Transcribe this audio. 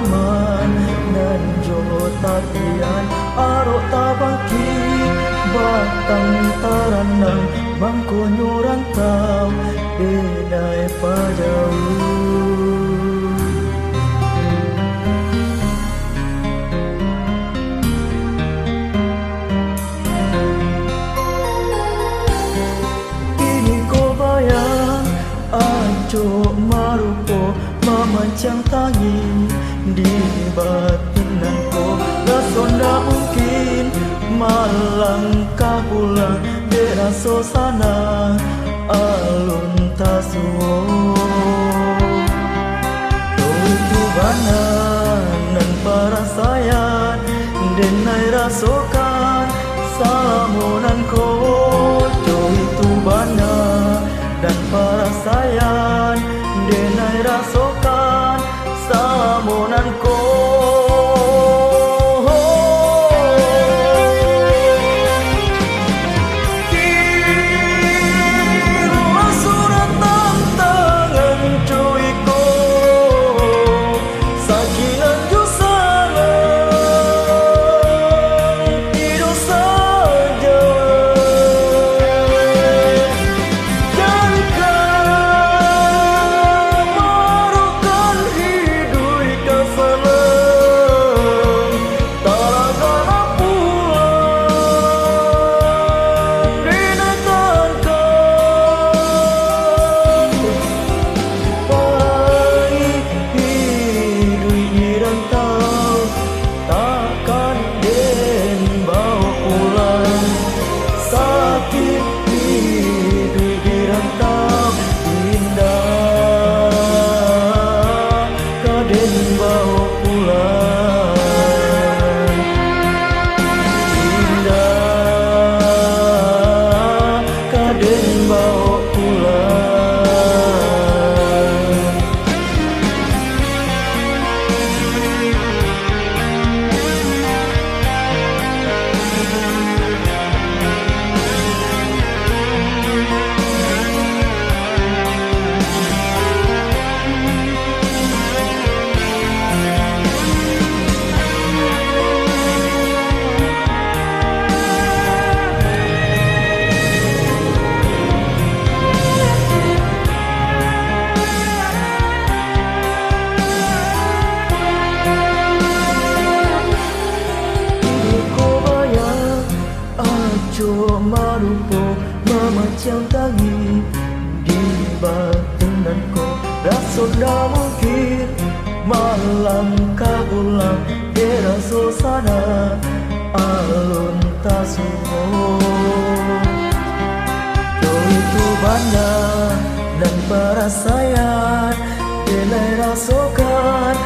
pengalaman dan jowo tatian arok tabaki batang taranang bangko nyurantau bedai pajauh. Ajo marupo memancang tangi di batinanku, rasonda mungkin malang kapulang dera sosana alun tasuo. Tutu bananan para sayan denai rasokan salamunan ko itu bana dan para sayan denai rasokan salamunan ko. Marupo memacang tangi di batinanku, rasonda mungkin malam kabulang dera sosana alun tasuo. Itu bana dan para sayan denai rasokan